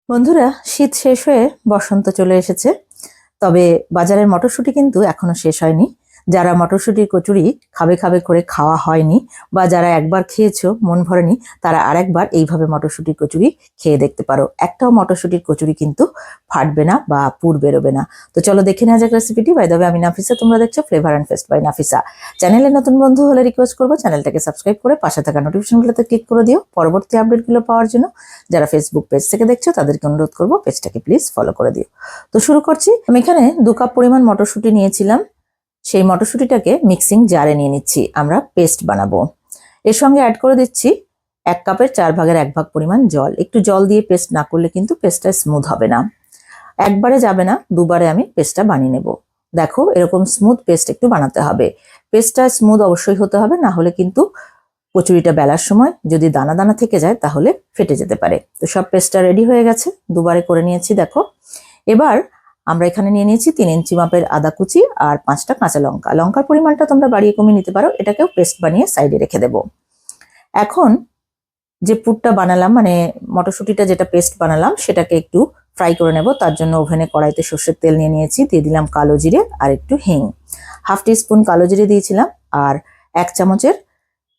বন্ধুরা, শীত শেষ হয়ে বসন্ত চলে এসেছে। তবে বাজারের মটরশুঁটি কিন্তু এখনো শেষ হয়নি। যারা মটরশুঁটির কচুরি খাবে খাবে করে খাওয়া হয়নি বা যারা একবার খেয়েছো মন ভরেনি, তারা আরেকবার এইভাবে মটরশুঁটির কচুরি খেয়ে দেখতে পারো। একটাও মটরশুঁটির কচুরি কিন্তু ফাটবে না বা পুর বেরোবে না। তো চলো দেখে নেওয়া যাক রেসিপিটি। বাই দ্য ওয়ে, আমি নাফিসা, তোমরা দেখছো flavour and fest by Nafisa. চ্যানেলে নতুন বন্ধু হলে রিকোয়েস্ট করবো চ্যানেলটাকে সাবস্ক্রাইব করে পাশে থাকা নোটিফিকেশনগুলোতে ক্লিক করে দিও পরবর্তী আপডেটগুলো পাওয়ার জন্য। যারা ফেসবুক পেজ থেকে দেখছো তাদেরকে অনুরোধ করবো পেজটাকে প্লিজ ফলো করে দিও। তো শুরু করছি। আমি এখানে 2 কাপ পরিমাণ মটরশুঁটি নিয়েছিলাম। সেই মটরশুঁটিটাকে মিক্সিং জারে নিয়ে নিচ্ছি, আমরা পেস্ট বানাবো। এর সঙ্গে অ্যাড করে দিচ্ছি 1 কাপের 4 ভাগের 1 ভাগ পরিমাণ জল। একটু জল দিয়ে পেস্ট না করলে কিন্তু পেস্টটা স্মুথ হবে না। একবারে যাবে না, দুবারে আমি পেস্টটা বানিয়ে নেব। দেখো, এরকম স্মুথ পেস্ট একটু বানাতে হবে। পেস্টটা স্মুথ অবশ্যই হতে হবে, না হলে কিন্তু কচুরিটা বেলার সময় যদি দানা দানা থেকে যায় তাহলে ফেটে যেতে পারে। তো সব পেস্টটা রেডি হয়ে গেছে, দুবারে করে নিয়েছি। দেখো, এবার আমরা এখানে নিয়ে নিয়েছি 3 ইঞ্চি মাপের আদা কুচি আর 5টা কাঁচা লঙ্কা। লঙ্কার পরিমাণটা তোমরা বাড়িয়ে কমিয়ে নিতে পারো, এটাকেও পেস্ট বানিয়ে সাইডে রেখে দেব। এখন যে পুরটা বানালাম, মানে মটরশুঁটিটা যেটা পেস্ট বানালাম, সেটাকে একটু ফ্রাই করে নেব। তার জন্য ওভেনে কড়াইতে সর্ষের তেল নিয়ে নিয়েছি, দিয়ে দিলাম কালো জিরে আর একটু হিং। 1/2 টিস্পুন কালো জিরে দিয়েছিলাম আর 1 চামচের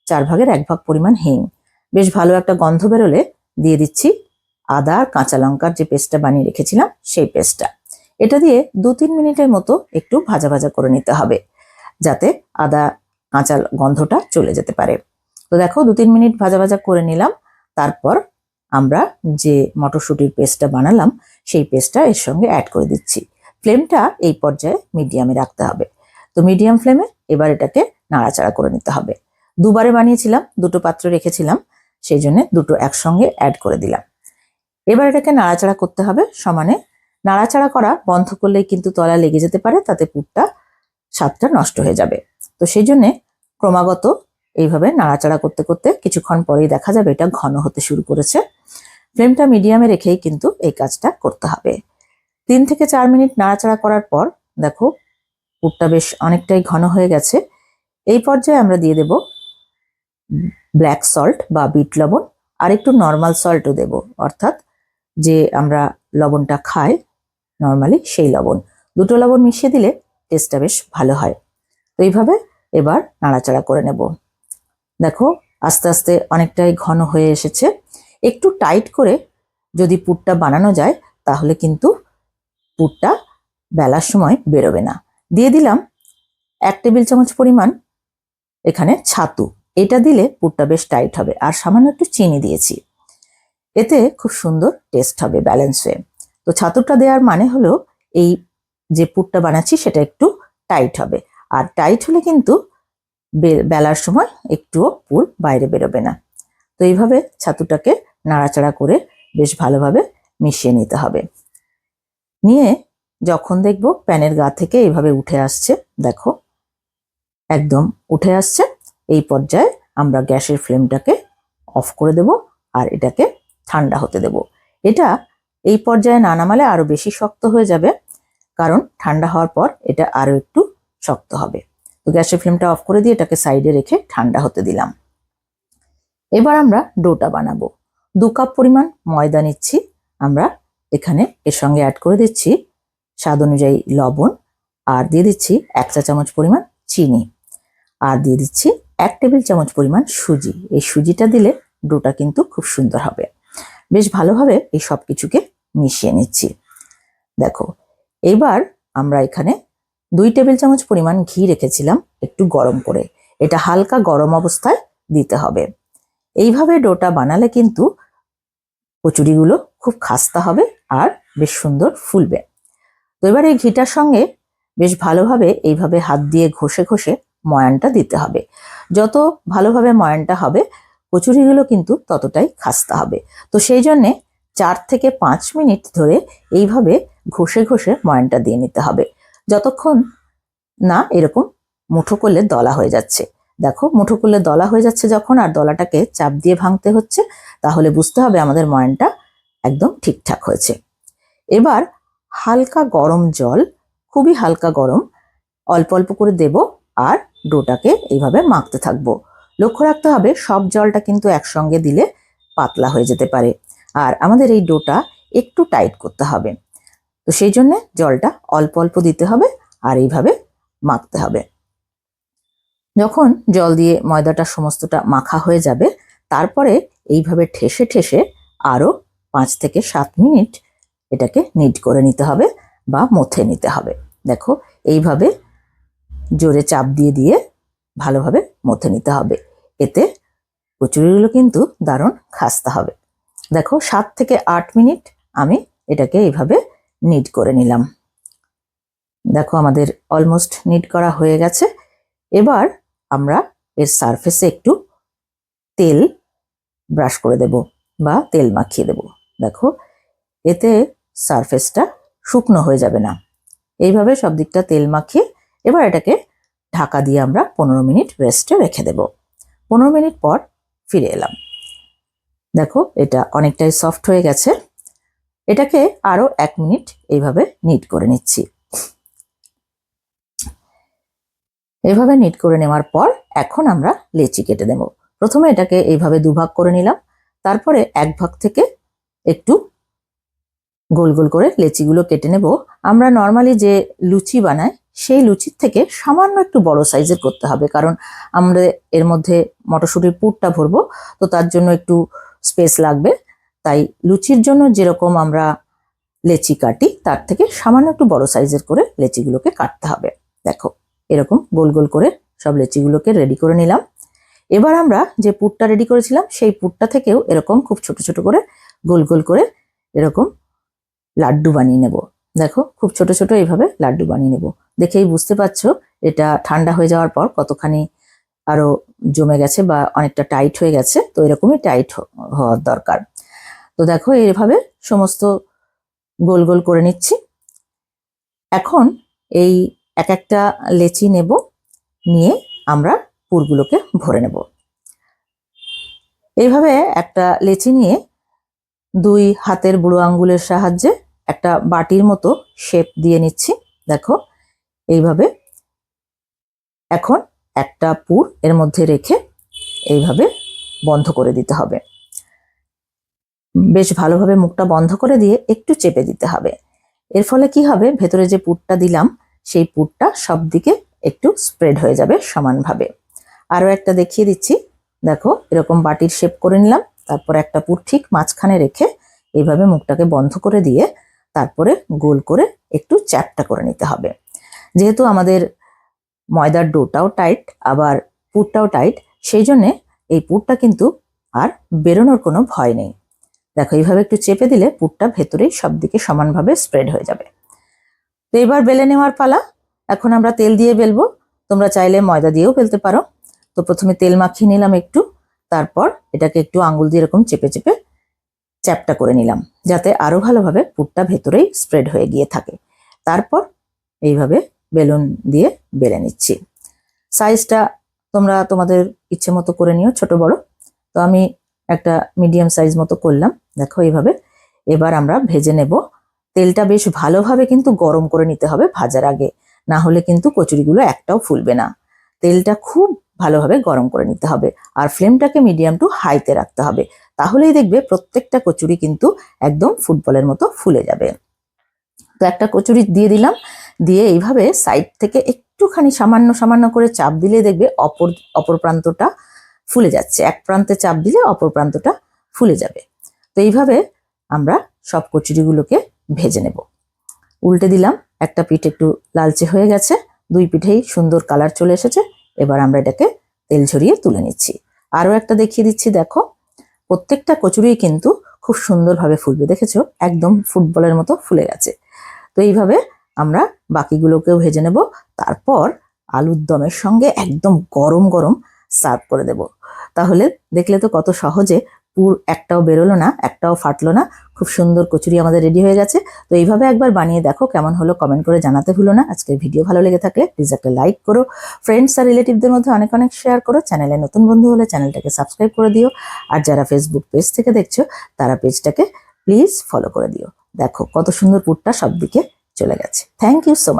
4 ভাগের 1 ভাগ পরিমাণ হিং। বেশ ভালো একটা গন্ধ বেরোলে দিয়ে দিচ্ছি আদা আর কাঁচা লঙ্কার যে পেস্টটা বানিয়ে রেখেছিলাম সেই পেস্টটা। এটা দিয়ে 2-3 মিনিটের মতো একটু ভাজা ভাজা করে নিতে হবে, যাতে আদা কাঁচা গন্ধটা চলে যেতে পারে। তো দেখো, 2-3 মিনিট ভাজা ভাজা করে নিলাম। তারপর আমরা যে মটরশুঁটির পেস্টটা বানালাম সেই পেস্টটা এর সঙ্গে অ্যাড করে দিচ্ছি। ফ্লেমটা এই পর্যায়ে মিডিয়ামে রাখতে হবে। তো মিডিয়াম ফ্লেমে এবার এটাকে নাড়াচাড়া করে নিতে হবে। দুবারে বানিয়েছিলাম, 2টো পাত্র রেখেছিলাম, সেই জন্য 2টো একসঙ্গে অ্যাড করে দিলাম। এবার এটাকে নাড়াচাড়া করতে হবে সমানে। নাড়াচাড়া করা বন্ধ করলেই কিন্তু তলা লেগে যেতে পারে, তাতে পুরটা স্বাদটা নষ্ট হয়ে যাবে। তো সেই জন্যে ক্রমাগত এইভাবে নাড়াচাড়া করতে করতে কিছুক্ষণ পরেই দেখা যাবে এটা ঘন হতে শুরু করেছে। ফ্লেমটা মিডিয়ামে রেখেই কিন্তু এই কাজটা করতে হবে। 3 থেকে 4 মিনিট নাড়াচাড়া করার পর দেখো পুরটা বেশ অনেকটাই ঘন হয়ে গেছে। এই পর্যায়ে আমরা দিয়ে দেব ব্ল্যাক সল্ট বা বিট লবণ, আর একটু নর্মাল সল্টও দেব, অর্থাৎ যে আমরা লবণটা খাই নর্মালি সেই লবণ। 2টো লবণ মিশিয়ে দিলে টেস্টটা বেশ ভালো হয়। তো এইভাবে এবার নাড়াচাড়া করে নেব। দেখো, আস্তে আস্তে অনেকটাই ঘন হয়ে এসেছে। একটু টাইট করে যদি পুরটা বানানো যায় তাহলে কিন্তু পুরটা বেলার সময় বেরোবে না। দিয়ে দিলাম 1 টেবিল চামচ পরিমাণ এখানে ছাতু। এটা দিলে পুরটা বেশ টাইট হবে। আর সামান্য একটু চিনি দিয়েছি, এতে খুব সুন্দর টেস্ট হবে, ব্যালেন্স হয়ে। তো ছাতুটা দেওয়ার মানে হলো এই যে পুরটা বানাচ্ছি সেটা একটু টাইট হবে। আর টাইট হলে কিন্তু বেলার সময় একটুও পুর বাইরে বেরোবে না। তো এইভাবে ছাতুটাকে নাড়াচাড়া করে বেশ ভালোভাবে মিশিয়ে নিতে হবে। নিয়ে যখন দেখব প্যানের গা থেকে এইভাবে উঠে আসছে, দেখো একদম উঠে আসছে, এই পর্যায়ে আমরা গ্যাসের ফ্লেমটাকে অফ করে দেব আর এটাকে ঠান্ডা হতে দেব। এটা এই পর্যায়ে না নামালে আরো বেশি শক্ত হয়ে যাবে, কারণ ঠান্ডা হওয়ার পর এটা আরো একটু শক্ত হবে। তো গ্যাসের ফ্লেমটা অফ করে দিয়ে এটাকে সাইডে রেখে ঠান্ডা হতে দিলাম। এবার আমরা ডোটা বানাবো। 2 কাপ পরিমাণ ময়দা নিচ্ছি আমরা এখানে। এর সঙ্গে অ্যাড করে দিচ্ছি স্বাদ অনুযায়ী লবণ, আর দিয়ে দিচ্ছি 1 চা চামচ পরিমাণ চিনি, আর দিয়ে দিচ্ছি 1 টেবিল চামচ পরিমাণ সুজি। এই সুজিটা দিলে ডোটা কিন্তু খুব সুন্দর হবে। বেশ ভালোভাবে এই সব কিছুকে মিশিয়ে নিচ্ছি। দেখো, এবার আমরা এখানে 2 টেবিল চামচ পরিমাণ ঘি রেখেছিলাম একটু গরম করে, এটা হালকা গরম অবস্থায় দিতে হবে। এইভাবে ডোটা বানালে কিন্তু কচুরিগুলো খুব খাস্তা হবে আর বেশ সুন্দর ফুলবে। তো এবার এই ঘিটার সঙ্গে বেশ ভালোভাবে এইভাবে হাত দিয়ে ঘষে ঘষে ময়ানটা দিতে হবে। যত ভালোভাবে ময়ানটা হবে কচুরিগুলো কিন্তু ততটাই খাস্তা হবে। তো সেই জন্যে 4 থেকে 5 মিনিট ধরে এইভাবে ঘষে ঘষে ময়ানটা দিয়ে নিতে হবে, যতক্ষণ না এরকম মুঠো করলে দলা হয়ে যাচ্ছে। দেখো, মুঠো করলে দলা হয়ে যাচ্ছে যখন, আর দলাটাকে চাপ দিয়ে ভাঙতে হচ্ছে, তাহলে বুঝতে হবে আমাদের ময়ানটা একদম ঠিকঠাক হয়েছে। এবার হালকা গরম জল, খুবই হালকা গরম, অল্প অল্প করে দেব আর ডোটাকে এইভাবে মাখতে থাকবো। লক্ষ্য রাখতে হবে সব জলটা কিন্তু একসঙ্গে দিলে পাতলা হয়ে যেতে পারে। আর আমাদের এই ডোটা একটু টাইট করতে হবে। তো সেই জন্য জলটা অল্প অল্প দিতে হবে আর এইভাবে মাখতে হবে। যখন জল দিয়ে ময়দাটা সমস্তটা মাখা হয়ে যাবে, তারপরে এইভাবে ঠেসে ঠেসে আরো 5 থেকে 7 মিনিট এটাকে নিট করে নিতে হবে বা মথে নিতে হবে। দেখো এইভাবে জোরে চাপ দিয়ে দিয়ে ভালোভাবে মথে নিতে হবে। এতে কচুরিগুলো কিন্তু দারুণ খাস্তা হবে। দেখো 7 থেকে 8 মিনিট আমি এটাকে এইভাবে নিট করে নিলাম। দেখো আমাদের অলমোস্ট নিট করা হয়ে গেছে। এবার আমরা এর সারফেসে একটু তেল ব্রাশ করে দেব বা তেল মাখিয়ে দেব। দেখো এতে সারফেসটা শুকনো হয়ে যাবে না। এইভাবে সব দিকটা তেল মাখিয়ে এবার এটাকে ঢাকা দিয়ে আমরা 15 মিনিট রেস্টে রেখে দেব। 15 মিনিট পর ফিরে এলাম। দেখো এটা অনেকটাই সফট হয়ে গেছে। এটাকে আরো 1 মিনিট এইভাবে নিট করে নিচ্ছি। এইভাবে নিট করে নেওয়ার পর এখন আমরা লেচি কেটে দেব। প্রথমে এটাকে এইভাবে দুভাগ করে নিলাম, তারপরে এক ভাগ থেকে একটু গোল গোল করে লেচিগুলো কেটে নেব। আমরা নর্মালি যে লুচি বানাই সেই লুচির থেকে সামান্য একটু বড় সাইজের করতে হবে, কারণ আমরা এর মধ্যে মটরশুঁটির পুরটা ভরবো, তো তার জন্য একটু স্পেস লাগবে। তাই লুচির জন্য যেরকম আমরা লেচি কাটি তার থেকে সামান্য একটু বড় সাইজের করে লেচিগুলোকে কাটতে হবে। দেখো এরকম গোল গোল করে সব লেচিগুলোকে রেডি করে নিলাম। এবার আমরা যে পুরটা রেডি করেছিলাম সেই পুরটা থেকেও এরকম খুব ছোট ছোট করে গোল গোল করে এরকম লাড্ডু বানিয়ে নেব। দেখো খুব ছোট ছোট এইভাবে লাড্ডু বানিয়ে নেব। দেখেই বুঝতে পারছো এটা ঠান্ডা হয়ে যাওয়ার পর কতখানি আরো জমে গেছে বা অনেকটা টাইট হয়ে গেছে। তো এরকমই টাইট হওয়ার দরকার। তো দেখো এইভাবে সমস্ত গোল গোল করে নিচ্ছি। এখন এই এক একটা লেচি নেব, নিয়ে আমরা পুরগুলোকে ভরে নেব। এইভাবে একটা লেচি নিয়ে 2 হাতের বুড়ো আঙ্গুলের সাহায্যে একটা বাটির মতো শেপ দিয়ে নিচ্ছি। দেখো এইভাবে এখন একটা পুর এর মধ্যে রেখে এইভাবে বন্ধ করে দিতে হবে। বেশ ভালোভাবে মুখটা বন্ধ করে দিয়ে একটু চেপে দিতে হবে। এর ফলে কি হবে, ভেতরে যে পুরটা দিলাম সেই পুরটা সব দিকে একটু স্প্রেড হয়ে যাবে সমানভাবে। আরো একটা দেখিয়ে দিচ্ছি। দেখো এরকম বাটির শেপ করে নিলাম, তারপর একটা পুর ঠিক মাঝখানে রেখে এইভাবে মুখটাকে বন্ধ করে দিয়ে তারপরে গোল করে একটু চ্যাপটা করে নিতে হবে। যেহেতু আমাদের ময়দার ডোটাও টাইট আবার পুরটাও টাইট, সেই জন্যে এই পুরটা কিন্তু আর বেরোনোর কোনো ভয় নেই। দেখো এইভাবে একটু চেপে দিলে পুরটা ভেতরেই সব দিকে সমানভাবে স্প্রেড হয়ে যাবে। তো এবার বেলে নেওয়ার পালা। এখন আমরা তেল দিয়ে বেলবো, তোমরা চাইলে ময়দা দিয়েও বেলতে পারো। তো প্রথমে তেল মাখিয়ে নিলাম একটু, তারপর এটাকে একটু আঙুল দিয়ে এরকম চেপে চেপে চ্যাপটা করে নিলাম, যাতে আরো ভালোভাবে পুরটা ভেতরেই স্প্রেড হয়ে গিয়ে থাকে। তারপর এইভাবে বেলুন দিয়ে বেলে নিচ্ছি। সাইজটা তোমরা তোমাদের ইচ্ছে মতো করে নিও, ছোট বড়। তো আমি একটা মিডিয়াম সাইজ মতো করলাম। দেখো এইভাবে এবার আমরা ভেজে নেব। তেলটা বেশ ভালোভাবে কিন্তু গরম করে নিতে হবে ভাজার আগে, না হলে কিন্তু কচুরিগুলো একটাও ফুলবে না। তেলটা খুব ভালোভাবে গরম করে নিতে হবে আর ফ্লেমটাকে মিডিয়াম টু হাইতে রাখতে হবে। তাহলেই দেখবে প্রত্যেকটা কচুরি কিন্তু একদম ফুটবলের মতো ফুলে যাবে। তো একটা কচুরি দিয়ে দিলাম, দিয়ে এইভাবে সাইড থেকে একটুখানি সামান্য সামান্য করে চাপ দিলে দেখবে অপর প্রান্তটা ফুলে যাচ্ছে। এক প্রান্তে চাপ দিলে অপর প্রান্তটা ফুলে যাবে। তো এইভাবে আমরা সব কচুরিগুলোকে ভেজে নেব। উল্টে দিলাম, একটা পিঠ একটু লালচে হয়ে গেছে, 2 পিঠেই সুন্দর কালার চলে এসেছে। এবার আমরা এটাকে তেল ঝরিয়ে তুলে নিচ্ছি। আরো একটা দেখিয়ে দিচ্ছি। দেখো প্রত্যেকটা কচুরি কিন্তু খুব সুন্দরভাবে ফুলবে, দেখেছো একদম ফুটবলের মতো ফুলে গেছে। তো এইভাবে আমরা বাকিগুলোকেও ভেজে নেব। তারপর আলুর দমের সঙ্গে একদম গরম গরম সার্ভ করে দেব। তাহলে দেখলে তো কত সহজে পুর একটাও বেরোলো না, একটাও ফাটলো না। খুব সুন্দর কচুরি আমাদের রেডি হয়ে গেছে। তো এইভাবে একবার বানিয়ে দেখো, কেমন হলো কমেন্ট করে জানাতে ভুলো না। আজকের ভিডিও ভালো লেগে থাকলে প্লিজ একটা লাইক করো, ফ্রেন্ডস আর রিলেটিভদের মধ্যে অনেক অনেক শেয়ার করো। চ্যানেলে নতুন বন্ধু হলে চ্যানেলটাকে সাবস্ক্রাইব করে দিও, আর যারা ফেসবুক পেজ থেকে দেখছো তারা পেজটাকে প্লিজ ফলো করে দিও। দেখো কত সুন্দর পুরটা সব দিকে চলে গেছে। Thank you so much.